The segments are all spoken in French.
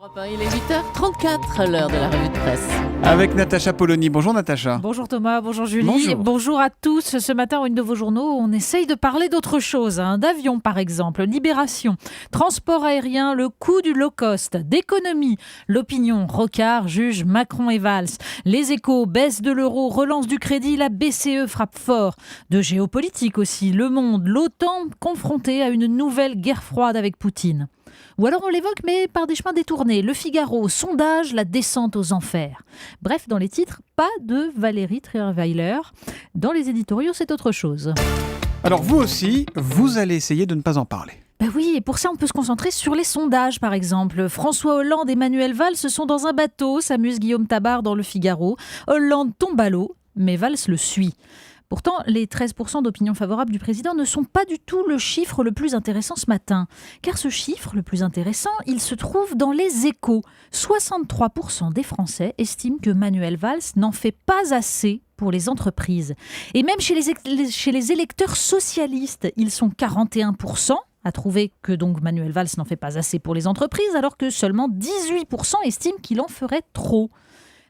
Il est 8h34, l'heure de la revue de presse. Avec Natacha Polony. Bonjour Natacha. Bonjour Thomas, bonjour Julie. Bonjour. À tous. Ce matin, une de vos journaux, on essaye de parler d'autre chose. D'avion par exemple, Libération, transport aérien, le coût du low cost, d'économie, l'opinion, Rocard juge Macron et Valls, les Échos, baisse de l'euro, relance du crédit, la BCE frappe fort. De géopolitique aussi, Le Monde, l'OTAN confrontée à une nouvelle guerre froide avec Poutine. Ou alors on l'évoque mais par des chemins détournés. Le Figaro, sondage, la descente aux enfers. Bref, dans les titres, pas de Valérie Trierweiler. Dans les éditoriaux, c'est autre chose. Alors vous aussi, vous allez essayer de ne pas en parler. Ben oui, et pour ça on peut se concentrer sur les sondages par exemple. François Hollande et Manuel Valls sont dans un bateau, s'amuse Guillaume Tabar dans le Figaro. Hollande tombe à l'eau, mais Valls le suit. Pourtant, les 13% d'opinion favorable du président ne sont pas du tout le chiffre le plus intéressant ce matin. Car ce chiffre le plus intéressant, il se trouve dans les Échos. 63% des Français estiment que Manuel Valls n'en fait pas assez pour les entreprises. Et même chez les électeurs socialistes, ils sont 41% à trouver que donc Manuel Valls n'en fait pas assez pour les entreprises, alors que seulement 18% estiment qu'il en ferait trop.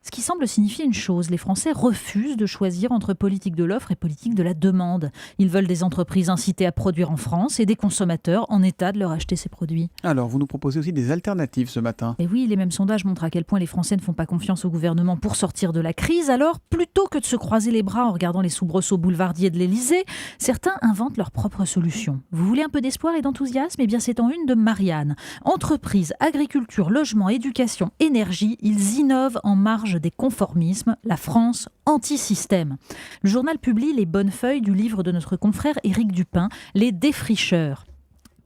Ce qui semble signifier une chose, les Français refusent de choisir entre politique de l'offre et politique de la demande. Ils veulent des entreprises incitées à produire en France et des consommateurs en état de leur acheter ces produits. Alors, vous nous proposez aussi des alternatives ce matin. Et oui, les mêmes sondages montrent à quel point les Français ne font pas confiance au gouvernement pour sortir de la crise. Alors, plutôt que de se croiser les bras en regardant les soubresauts boulevardiers de l'Élysée, certains inventent leurs propres solutions. Vous voulez un peu d'espoir et d'enthousiasme ? Eh bien, c'est en une de Marianne. Entreprise, agriculture, logement, éducation, énergie, ils innovent en marge des conformismes, la France anti-système. Le journal publie les bonnes feuilles du livre de notre confrère Éric Dupin, Les Défricheurs.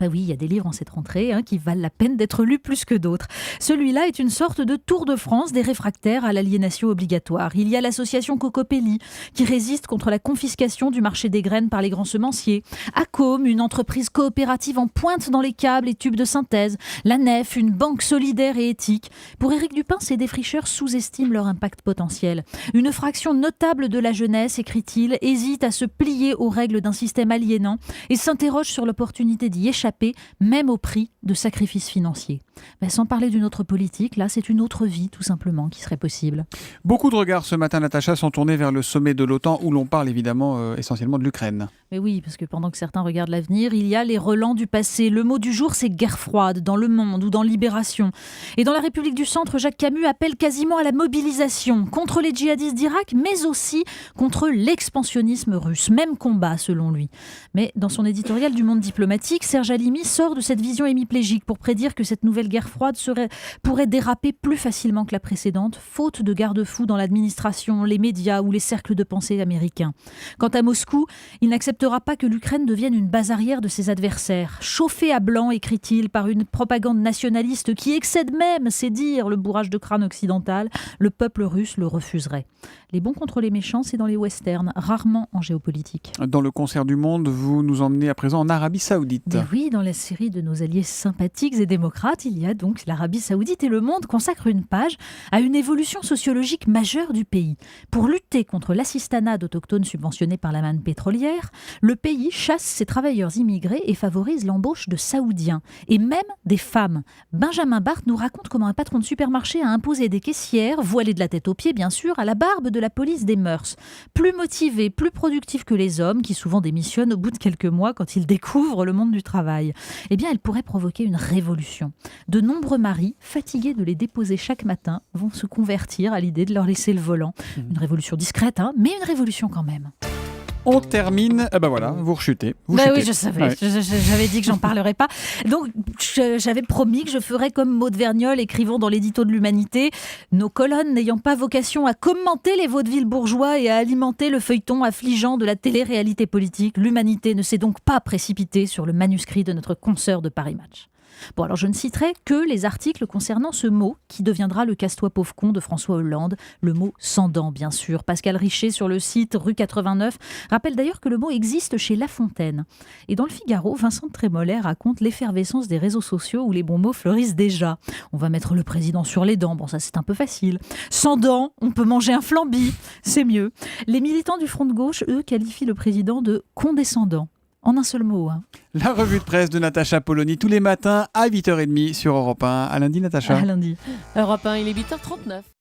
Ben oui, il y a des livres en cette rentrée qui valent la peine d'être lus plus que d'autres. Celui-là est une sorte de Tour de France des réfractaires à l'aliénation obligatoire. Il y a l'association Cocopelli qui résiste contre la confiscation du marché des graines par les grands semenciers. Accom, une entreprise coopérative en pointe dans les câbles et tubes de synthèse. La Nef, une banque solidaire et éthique. Pour Éric Dupin, ces défricheurs sous-estiment leur impact potentiel. Une fraction notable de la jeunesse, écrit-il, hésite à se plier aux règles d'un système aliénant et s'interroge sur l'opportunité d'y échapper, même au prix de sacrifices financiers. Mais sans parler d'une autre politique, là, c'est une autre vie, tout simplement, qui serait possible. Beaucoup de regards ce matin, Natacha, sont tournés vers le sommet de l'OTAN, où l'on parle évidemment essentiellement de l'Ukraine. Mais oui, parce que pendant que certains regardent l'avenir, il y a les relents du passé. Le mot du jour, c'est guerre froide, dans Le Monde ou dans Libération. Et dans la République du Centre, Jacques Camus appelle quasiment à la mobilisation contre les djihadistes d'Irak, mais aussi contre l'expansionnisme russe. Même combat, selon lui. Mais dans son éditorial du Monde diplomatique, Serge Halimi sort de cette vision hémiplégique pour prédire que cette nouvelle guerre froide pourrait déraper plus facilement que la précédente, faute de garde-fous dans l'administration, les médias ou les cercles de pensée américains. Quant à Moscou, il n'acceptera pas que l'Ukraine devienne une base arrière de ses adversaires. Chauffé à blanc, écrit-il, par une propagande nationaliste qui excède même, c'est dire, le bourrage de crâne occidental, le peuple russe le refuserait. Les bons contre les méchants, c'est dans les westerns, rarement en géopolitique. Dans le concert du monde, vous nous emmenez à présent en Arabie Saoudite. Mais oui, dans la série de nos alliés sympathiques et démocrates, il y a donc l'Arabie Saoudite et Le Monde consacrent une page à une évolution sociologique majeure du pays. Pour lutter contre l'assistanat d'autochtones subventionnés par la manne pétrolière, le pays chasse ses travailleurs immigrés et favorise l'embauche de Saoudiens, et même des femmes. Benjamin Barthes nous raconte comment un patron de supermarché a imposé des caissières, voilées de la tête aux pieds bien sûr, à la barbe de la police des mœurs. Plus motivés, plus productifs que les hommes, qui souvent démissionnent au bout de quelques mois quand ils découvrent le monde du travail. Eh bien, elle pourrait provoquer une révolution. De nombreux maris, fatigués de les déposer chaque matin, vont se convertir à l'idée de leur laisser le volant. Une révolution discrète, mais une révolution quand même. On termine, voilà, vous rechutez. Oui, je savais, ouais. J'avais dit que j'en parlerais pas. Donc, j'avais promis que je ferais comme Maud Vergnol, écrivant dans l'édito de l'Humanité, nos colonnes n'ayant pas vocation à commenter les vaudevilles bourgeois et à alimenter le feuilleton affligeant de la télé-réalité politique. L'Humanité ne s'est donc pas précipitée sur le manuscrit de notre consoeur de Paris Match. Bon, alors je ne citerai que les articles concernant ce mot qui deviendra le casse-toi pauvre con de François Hollande, le mot sans dents bien sûr. Pascal Richer sur le site Rue 89 rappelle d'ailleurs que le mot existe chez La Fontaine. Et dans le Figaro, Vincent de Trémollet raconte l'effervescence des réseaux sociaux où les bons mots fleurissent déjà. On va mettre le président sur les dents, bon ça c'est un peu facile. Sans dents, on peut manger un flambi, c'est mieux. Les militants du Front de gauche, eux, qualifient le président de condescendant. En un seul mot. Hein. La revue de presse de Natacha Polony tous les matins à 8h30 sur Europe 1. À lundi, Natacha. À lundi. Europe 1, il est 8h39.